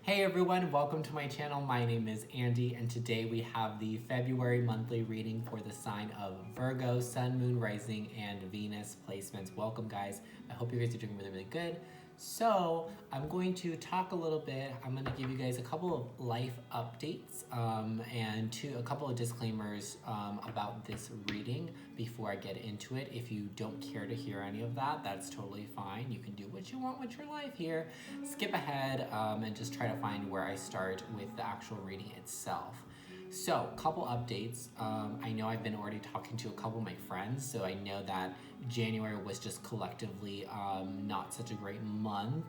Hey everyone, welcome to my channel. My name is Andy and today we have the February monthly reading for the sign of Virgo, Sun, Moon, Rising, and Venus placements. Welcome guys. I hope you guys are doing really good. So I'm going to talk a little bit. I'm going to give you guys a couple of life updates and a couple of disclaimers about this reading before I get into it. If you don't care to hear any of that, that's totally fine. You can do what you want with your life here. Skip ahead and just try to find where I start with the actual reading itself. So, couple updates. I know I've been already talking to a couple of my friends, so I know that January was just collectively not such a great month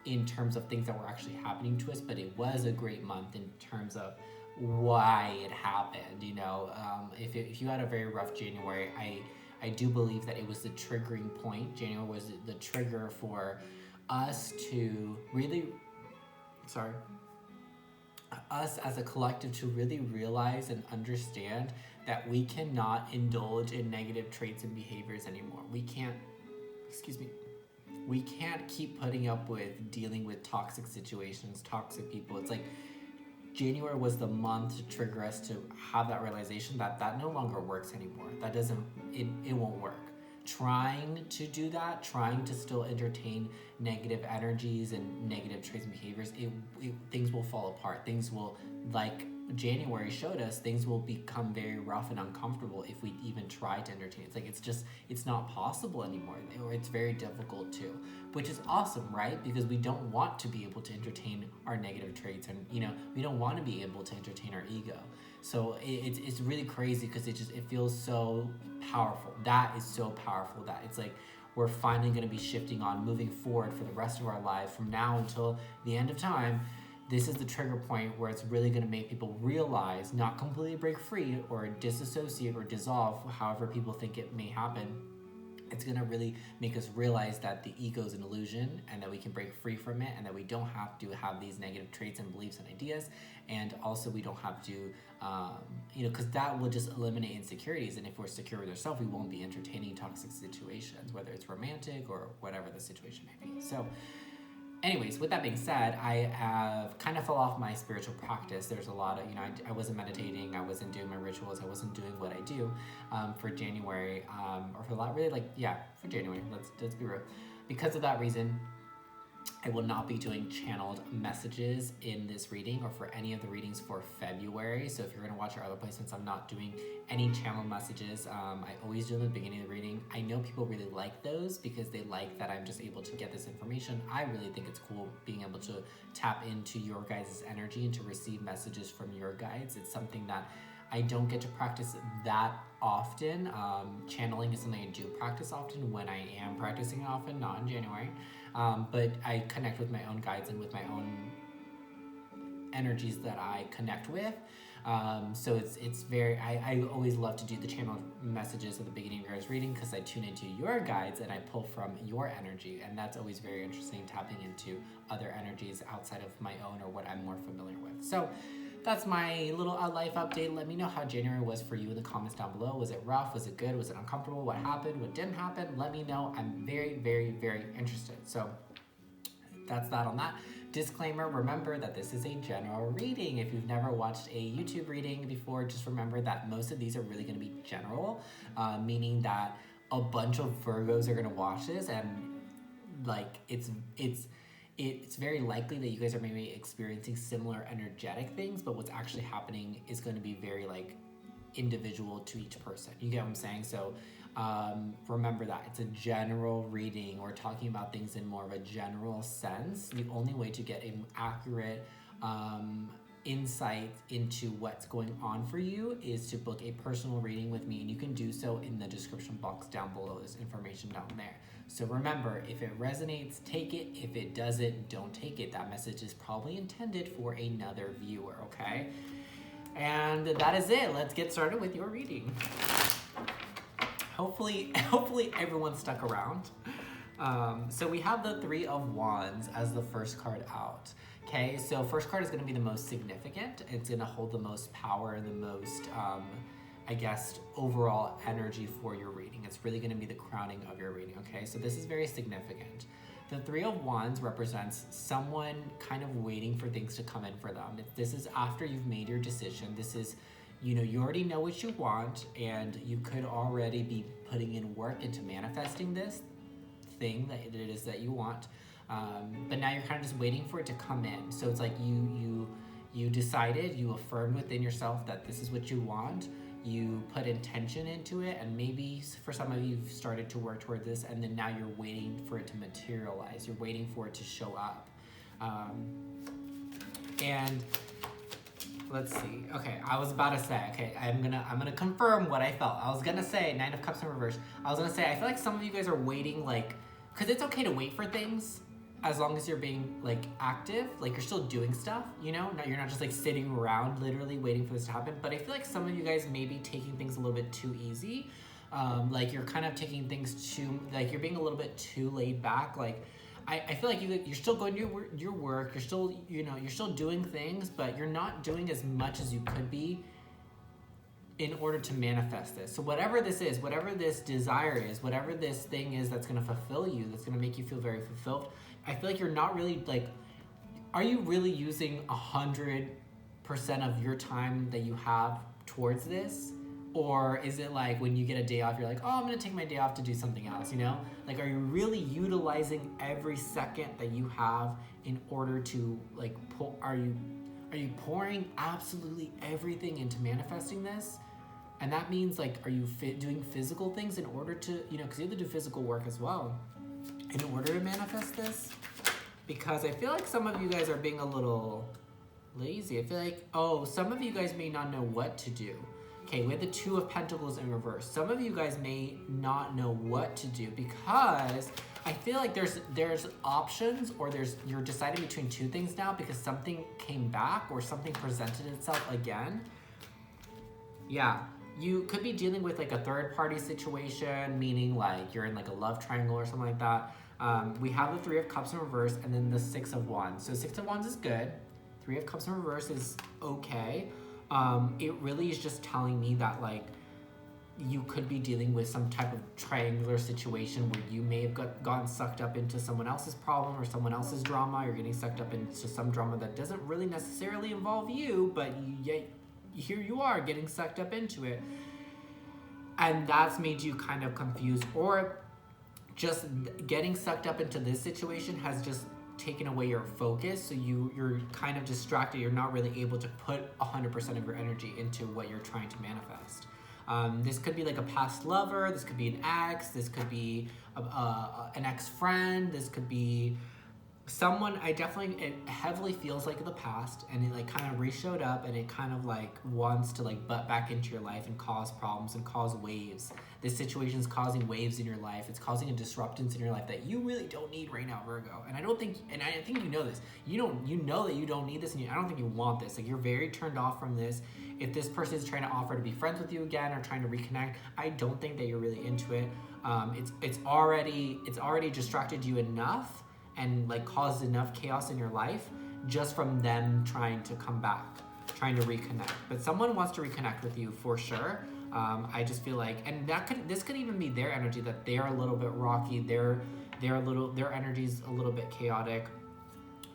in terms of things that were actually happening to us, but it was a great month in terms of why it happened. You know, if you had a very rough January, I do believe that it was the triggering point. January was the trigger for us to really, us as a collective to really realize and understand that we cannot indulge in negative traits and behaviors anymore. We can't keep putting up with dealing with toxic situations, toxic people. It's like January was the month to trigger us to have that realization that no longer works anymore. It won't work. Trying to do that, trying to still entertain negative energies and negative traits and behaviors, things will fall apart. Things will, like January showed us, things will become very rough and uncomfortable if we even try to entertain. It's like it's not possible anymore, or it's very difficult to, which is awesome, right? Because we don't want to be able to entertain our negative traits, and we don't want to be able to entertain our ego. So it's really crazy because it feels so powerful. That is so powerful that it's like we're finally going to be shifting on, moving forward for the rest of our life from now until the end of time. This is the trigger point where it's really going to make people realize, not completely break free or disassociate or dissolve, however people think it may happen. It's going to really make us realize that the ego is an illusion and that we can break free from it, and that we don't have to have these negative traits and beliefs and ideas. And also we don't have to, because that will just eliminate insecurities. And if we're secure with ourselves, we won't be entertaining toxic situations, whether it's romantic or whatever the situation may be. So anyways, with that being said, I have kind of fell off my spiritual practice. There's a lot of, I wasn't meditating, I wasn't doing my rituals, I wasn't doing what I do for January, or for a lot, really for January, let's be real. Because of that reason, I will not be doing channeled messages in this reading or for any of the readings for February. So if you're going to watch our other placements, I'm not doing any channeled messages. I always do them at the beginning of the reading. I know people really like those because they like that I'm just able to get this information. I really think it's cool being able to tap into your guys' energy and to receive messages from your guides. It's something that I don't get to practice that often. Channeling is something I do practice often when I am practicing often, not in January. But I connect with my own guides and with my own energies that I connect with. So it's very, I always love to do the channel messages at the beginning of your guys' reading because I tune into your guides and I pull from your energy, and that's always very interesting, tapping into other energies outside of my own or what I'm more familiar with. So that's my little life update. Let me know how January was for you in the comments down below. Was it rough? Was it good? Was it uncomfortable? What happened? What didn't happen? Let me know. I'm very, very, very interested. So that's that on that. Disclaimer, remember that this is a general reading. If you've never watched a YouTube reading before, just remember that most of these are really going to be general, meaning that a bunch of Virgos are going to watch this, and like it's very likely that you guys are maybe experiencing similar energetic things, but what's actually happening is going to be very like individual to each person. You get what I'm saying? So remember that it's a general reading. We're talking about things in more of a general sense. The only way to get an accurate insight into what's going on for you is to book a personal reading with me, and you can do so in the description box down below. There's information down there. So remember, if it resonates, take it. If it doesn't, don't take it. That message is probably intended for another viewer, okay? And that is it. Let's get started with your reading. Hopefully everyone stuck around. So we have the Three of Wands as the first card out. Okay, so first card is going to be the most significant. It's going to hold the most power and the most, overall energy for your reading. It's really going to be the crowning of your reading. Okay, so this is very significant. The Three of Wands represents someone kind of waiting for things to come in for them. This is after you've made your decision. This is, you already know what you want, and you could already be putting in work into manifesting this thing that it is that you want. But now you're kind of just waiting for it to come in. So it's like you decided, you affirmed within yourself that this is what you want. You put intention into it, and maybe for some of you, you've started to work toward this, and then now you're waiting for it to materialize. You're waiting for it to show up. And let's see. Okay, I was about to say, okay, I'm gonna confirm what I felt. I was gonna say Nine of Cups in reverse. I was gonna say, I feel like some of you guys are waiting, like, because it's okay to wait for things, as long as you're being like active, like you're still doing stuff, you're not just like sitting around literally waiting for this to happen. But I feel like some of you guys may be taking things a little bit too easy. Like you're kind of taking things too, like you're being a little bit too laid back. Like I feel like you're still going to your work, you're still, you're still doing things, but you're not doing as much as you could be in order to manifest this. So whatever this is, whatever this desire is, whatever this thing is that's going to fulfill you, that's going to make you feel very fulfilled, I feel like you're not really like, are you really using 100% of your time that you have towards this? Or is it like when you get a day off, you're like, oh, I'm going to take my day off to do something else, Like, are you really utilizing every second that you have in order to like, are you pouring absolutely everything into manifesting this? And that means like, are you doing physical things in order to, because you have to do physical work as well in order to manifest this? Because I feel like some of you guys are being a little lazy. I feel like, some of you guys may not know what to do. Okay, we have the Two of Pentacles in reverse. Some of you guys may not know what to do because I feel like there's options, or you're deciding between two things now because something came back or something presented itself again. Yeah. You could be dealing with like a third party situation, meaning like you're in like a love triangle or something like that. We have the Three of Cups in reverse and then the Six of Wands. So Six of Wands is good. Three of Cups in reverse is okay. It really is just telling me that like you could be dealing with some type of triangular situation where you may have gotten sucked up into someone else's problem or someone else's drama. You're getting sucked up into some drama that doesn't really necessarily involve you, but here you are getting sucked up into it, and that's made you kind of confused, or just getting sucked up into this situation has just taken away your focus, so you're kind of distracted. You're not really able to put 100% of your energy into what you're trying to manifest. This could be like a past lover, this could be an ex, this could be an ex-friend, this could be someone. It heavily feels like the past, and it like kind of re-showed up, and it kind of like wants to like butt back into your life and cause problems and cause waves. This situation is causing waves in your life. It's causing a disruptance in your life that you really don't need right now, Virgo. And I think you know this. You know that you don't need this, and I don't think you want this. Like, you're very turned off from this. If this person is trying to offer to be friends with you again or trying to reconnect, I don't think that you're really into it. It's already distracted you enough and like caused enough chaos in your life just from them trying to come back, trying to reconnect. But someone wants to reconnect with you for sure. I just feel like, and this could even be their energy, that they're a little bit rocky. Their energy's a little bit chaotic.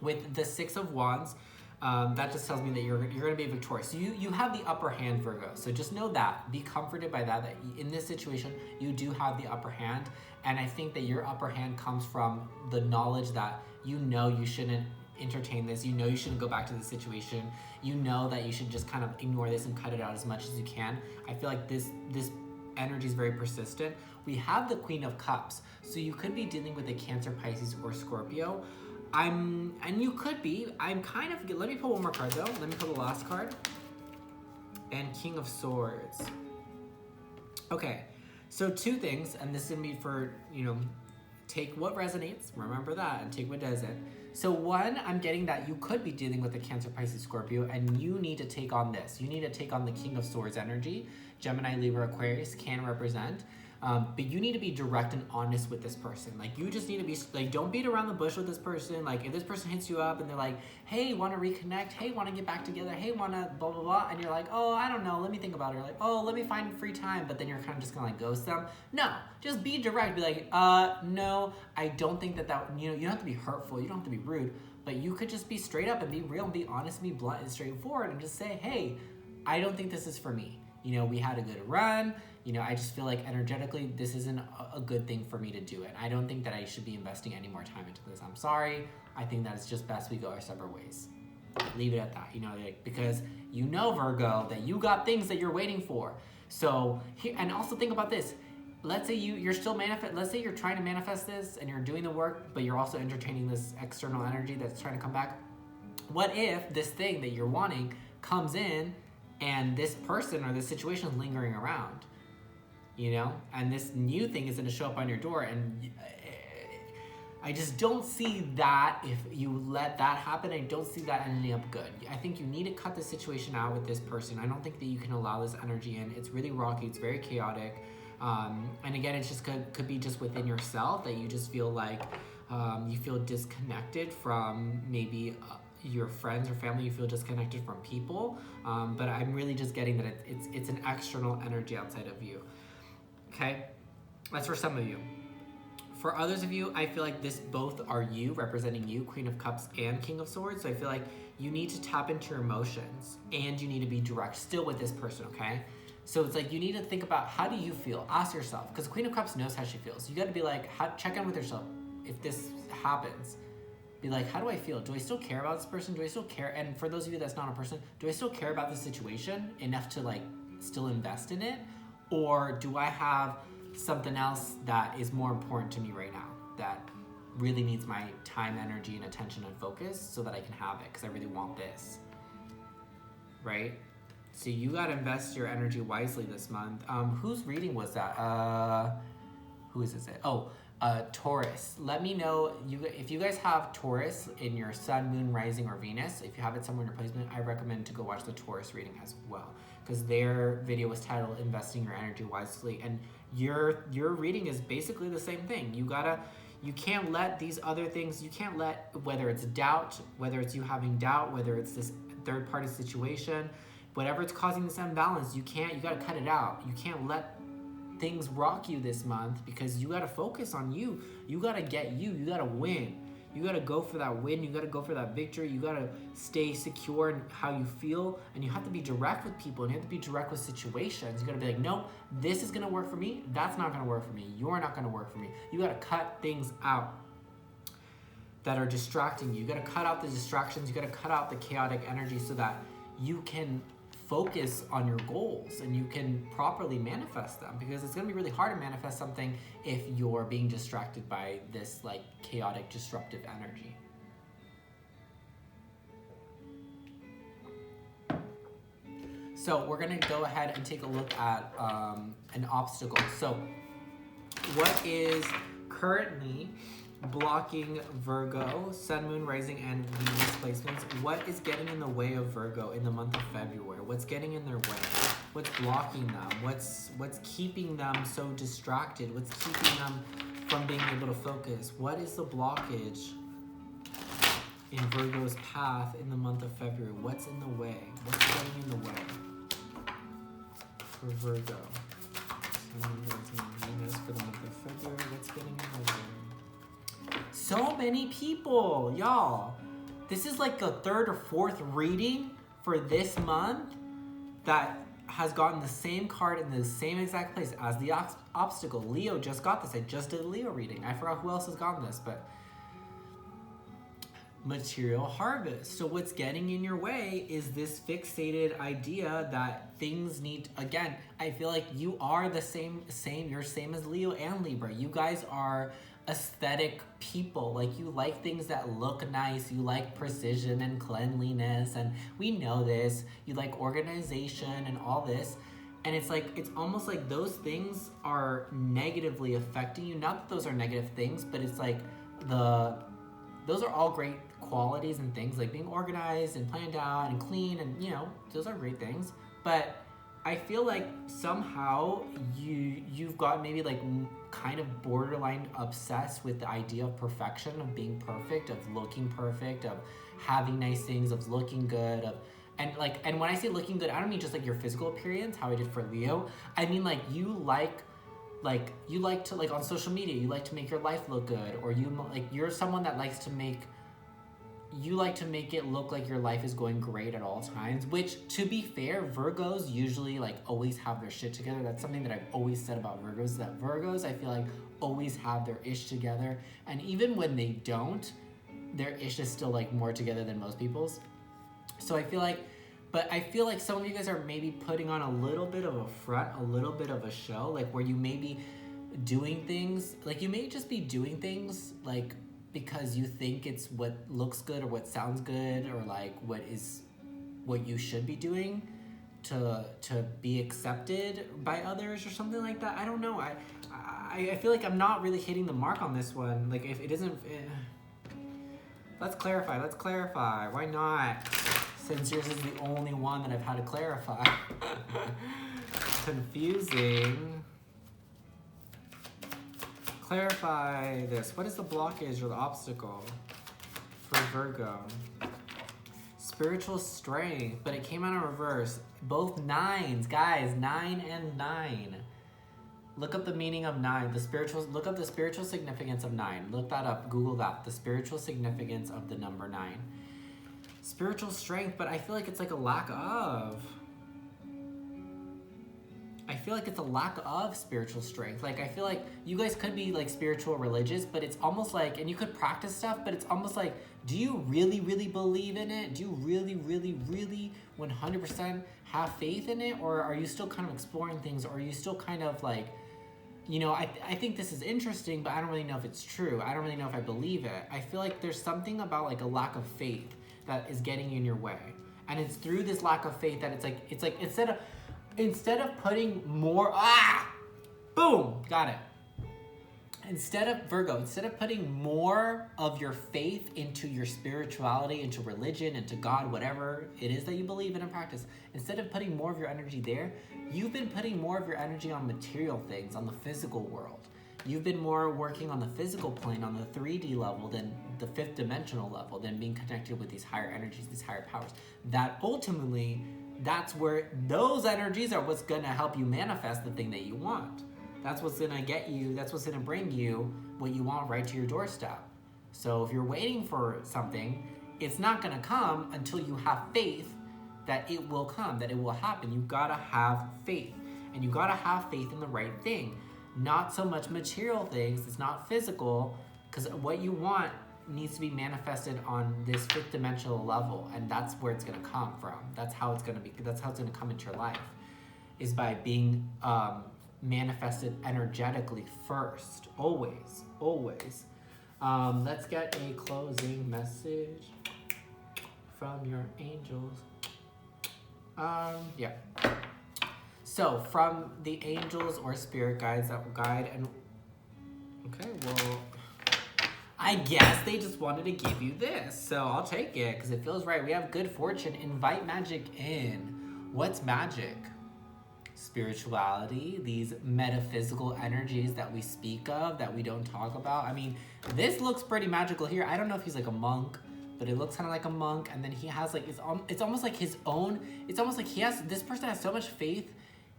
With the Six of Wands, that just tells me that you're going to be victorious. So you have the upper hand, Virgo. So just know that. Be comforted by that in this situation, you do have the upper hand. And I think that your upper hand comes from the knowledge that you shouldn't entertain this. You shouldn't go back to this situation. You know that you should just kind of ignore this and cut it out as much as you can. I feel like this energy is very persistent. We have the Queen of Cups. So you could be dealing with a Cancer, Pisces, or Scorpio. You could be. Let me pull one more card though. Let me pull the last card. And King of Swords. Okay, so two things, and this is gonna be for, take what resonates, remember that, and take what doesn't. So one, I'm getting that you could be dealing with a Cancer, Pisces, Scorpio, and you need to take on this. You need to take on the King of Swords energy. Gemini, Libra, Aquarius can represent. But you need to be direct and honest with this person. Like, you just need to be like, don't beat around the bush with this person. Like, if this person hits you up and they're like, hey, want to reconnect? Hey, want to get back together? Hey, want to blah, blah, blah. And you're like, oh, I don't know. Let me think about it. Or like, oh, let me find free time. But then you're kind of just going to like ghost them. No, just be direct. Be like, no, I don't think that, you don't have to be hurtful. You don't have to be rude. But you could just be straight up and be real and be honest and be blunt and straightforward and just say, hey, I don't think this is for me. We had a good run. I just feel like energetically, this isn't a good thing for me to do it. I don't think that I should be investing any more time into this. I'm sorry. I think that it's just best we go our separate ways. Leave it at that, because Virgo, that you got things that you're waiting for. So, and also think about this. Let's say you're still let's say you're trying to manifest this and you're doing the work, but you're also entertaining this external energy that's trying to come back. What if this thing that you're wanting comes in and this person or this situation is lingering around? And this new thing is going to show up on your door, and I just don't see that. If you let that happen, I don't see that ending up good. I think you need to cut the situation out with this person. I don't think that you can allow this energy in. It's really rocky. It's very chaotic. And again, it's just could be just within yourself that you just feel like you feel disconnected from maybe your friends or family. You feel disconnected from people. But I'm really just getting that it's an external energy outside of you. Okay, that's for some of you. For others of you, I feel like this both are you, representing you, Queen of Cups and King of Swords. So I feel like you need to tap into your emotions and you need to be direct still with this person, okay? So it's like you need to think about, how do you feel? Ask yourself, because Queen of Cups knows how she feels. You got to be like, check in with yourself. If this happens, be like, how do I feel? Do I still care about this person? Do I still care? And for those of you that's not a person, do I still care about the situation enough to like still invest in it? Or do I have something else that is more important to me right now that really needs my time, energy, and attention and focus so that I can have it because I really want this, right? So you got to invest your energy wisely this month. Whose reading was that? Who is this? Taurus. Let me know if you guys have Taurus in your sun, moon, rising, or Venus. If you have it somewhere in your placement, I recommend to go watch the Taurus reading as well, because their video was titled "Investing Your Energy Wisely," and your reading is basically the same thing. You can't let these other things. You can't let, whether it's doubt, whether it's you having doubt, whether it's this third party situation, whatever it's causing this imbalance. You got to cut it out. You can't let things rock you this month, because you got to focus on you. You got to get you got to win. You got to go for that win. You got to go for that victory. You got to stay secure in how you feel, and you have to be direct with people, and you have to be direct with situations. You got to be like, no, this is going to work for me. That's not going to work for me. You're not going to work for me. You got to cut things out that are distracting you. You got to cut out the distractions. You got to cut out the chaotic energy so that you can focus on your goals and you can properly manifest them, because it's going to be really hard to manifest something if you're being distracted by this like chaotic, disruptive energy. So we're going to go ahead and take a look at an obstacle. So what is currently blocking Virgo, Sun, Moon, Rising, and Venus placements? What is getting in the way of Virgo in the month of February? What's getting in their way? What's blocking them? What's keeping them so distracted? What's keeping them from being able to focus? What is the blockage in Virgo's path in the month of February? What's in the way? What's getting in the way for Virgo? Sun, Moon, Rising, and Venus for the month of February. What's getting in the way? So many people, y'all. This is like the third or fourth reading for this month that has gotten the same card in the same exact place as the obstacle. Leo just got this. I just did a Leo reading. I forgot who else has gotten this, but material harvest. So what's getting in your way is this fixated idea that things need, again, I feel like you are the same, you're same as Leo and Libra. You guys are aesthetic people. Like, you like things that look nice. You like precision and cleanliness, and we know this. You like organization and all this, and it's like, it's almost like those things are negatively affecting you. Not that those are negative things, but it's like those are all great qualities and things, like being organized and planned out and clean, and those are great things. But I feel like somehow you've got maybe like kind of borderline obsessed with the idea of perfection, of being perfect, of looking perfect, of having nice things, of looking good, of and when I say looking good, I don't mean just like your physical appearance, how I did for Leo. I mean like you like to like on social media, you like to make your life look good, or you're someone that likes to make it look like your life is going great at all times, which to be fair, Virgos usually like always have their shit together. That's something that I've always said about Virgos, that Virgos I feel like always have their ish together, and even when they don't, their ish is still like more together than most people's. So I feel like some of you guys are maybe putting on a little bit of a front, a little bit of a show, like where you may be doing things, like you may just be doing things like because you think it's what looks good or what sounds good, or like what you should be doing to be accepted by others or something like that. I don't know. I feel like I'm not really hitting the mark on this one. Like if it isn't, let's clarify. Why not? Since yours is the only one that I've had to clarify. Confusing. Clarify this. What is the blockage or the obstacle for Virgo? Spiritual strength, but it came out in reverse. Both nines, guys, 9 and 9. Look up the meaning of 9. Look up the spiritual significance of 9. Look that up. Google that. The spiritual significance of the number 9. Spiritual strength, but I feel like it's like a lack of. I feel like it's a lack of spiritual strength. Like, I feel like you guys could be like spiritual religious, but it's almost like, and you could practice stuff, but it's almost like, do you really, really believe in it? Do you really, really, really 100% have faith in it? Or are you still kind of exploring things? Or are you still kind of like, you know, I think this is interesting, but I don't really know if it's true. I don't really know if I believe it. I feel like there's something about like a lack of faith that is getting in your way. And it's through this lack of faith that it's like instead of putting more, boom, got it. Instead of putting more of your faith into your spirituality, into religion, into God, whatever it is that you believe in and practice, instead of putting more of your energy there, you've been putting more of your energy on material things, on the physical world. You've been more working on the physical plane, on the 3D level than the 5th dimensional level, than being connected with these higher energies, these higher powers. That ultimately, that's where those energies are what's gonna help you manifest the thing that you want. That's what's gonna get you, that's what's gonna bring you what you want right to your doorstep. So if you're waiting for something, it's not gonna come until you have faith that it will come, that it will happen. You gotta have faith. And you gotta have faith in the right thing. Not so much material things, it's not physical, because what you want needs to be manifested on this 5th dimensional level, and that's where it's gonna come from. That's how it's gonna be, that's how it's gonna come into your life, is by being manifested energetically first, always. Let's get a closing message from your angels. Yeah. So from the angels or spirit guides that will guide and, okay, well, I guess they just wanted to give you this, so I'll take it because it feels right. We have good fortune. Invite magic in. What's magic? Spirituality, these metaphysical energies that we speak of, that we don't talk about. I mean, this looks pretty magical here. I don't know if he's like a monk, but it looks kind of like a monk. And then he has like, it's almost like his own, it's almost like this person has so much faith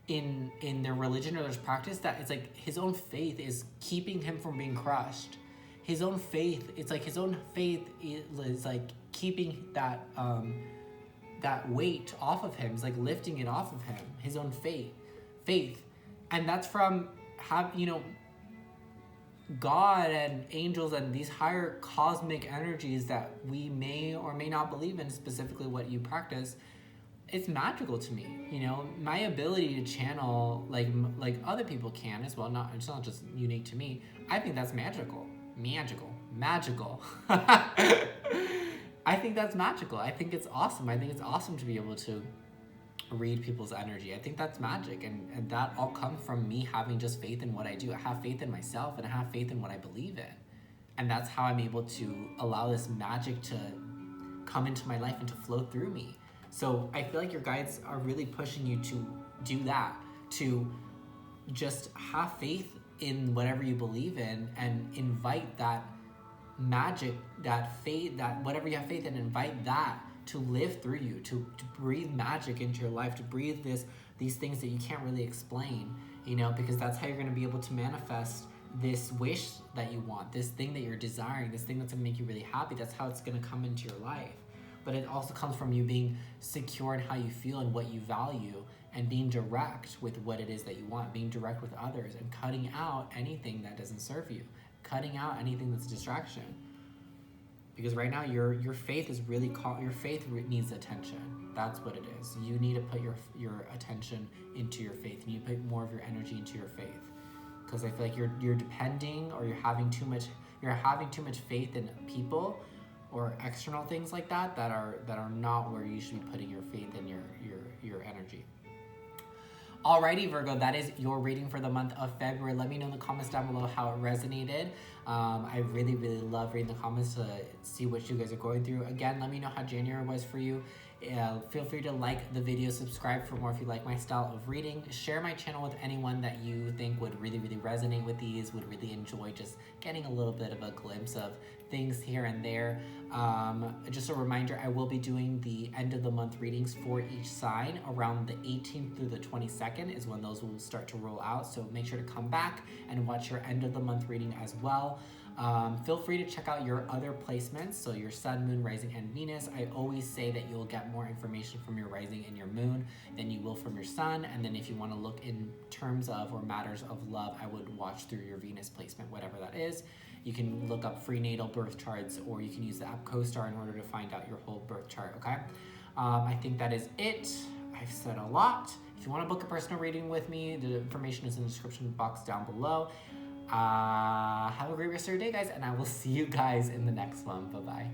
in their religion or their practice that it's like his own faith is keeping him from being crushed. His own faith, it's like his own faith is like keeping that that weight off of him. It's like lifting it off of him. His own faith, and that's from God and angels and these higher cosmic energies that we may or may not believe in. Specifically, what you practice, it's magical to me. You know, my ability to channel like other people can as well. It's not just unique to me. I think that's magical. I think that's magical. I think it's awesome. I think it's awesome to be able to read people's energy. I think that's magic, and that all comes from me having just faith in what I do. I have faith in myself, and I have faith in what I believe in, and that's how I'm able to allow this magic to come into my life and to flow through me. So I feel like your guides are really pushing you to do that, to just have faith in whatever you believe in and invite that magic, that faith, that whatever you have faith in, invite that to live through you, to breathe magic into your life, to breathe these things that you can't really explain, you know, because that's how you're going to be able to manifest this wish that you want, this thing that you're desiring, this thing that's going to make you really happy. That's how it's going to come into your life. But it also comes from you being secure in how you feel and what you value, and being direct with what it is that you want, being direct with others, and cutting out anything that doesn't serve you, cutting out anything that's a distraction. Because right now your faith is really your faith needs attention. That's what it is. You need to put your attention into your faith. You need to put more of your energy into your faith. Because I feel like you're depending, or you're having too much faith in people or external things like that are not where you should be putting your faith and your energy. Alrighty, Virgo, that is your reading for the month of February. Let me know in the comments down below how it resonated. I really, really love reading the comments to see what you guys are going through. Again, let me know how January was for you. Feel free to like the video, subscribe for more if you like my style of reading. Share my channel with anyone that you think would really, really resonate with these, would really enjoy just getting a little bit of a glimpse of things here and there. Just a reminder, I will be doing the end of the month readings for each sign around the 18th through the 22nd is when those will start to roll out. So make sure to come back and watch your end of the month reading as well. Feel free to check out your other placements, so your sun, moon, rising, and Venus. I always say that you'll get more information from your rising and your moon than you will from your sun. And then if you want to look in terms of or matters of love, I would watch through your Venus placement, whatever that is. You can look up free natal birth charts, or you can use the app CoStar in order to find out your whole birth chart, okay? I think that is it. I've said a lot. If you want to book a personal reading with me, the information is in the description box down below. Have a great rest of your day, guys, and I will see you guys in the next one. Bye-bye.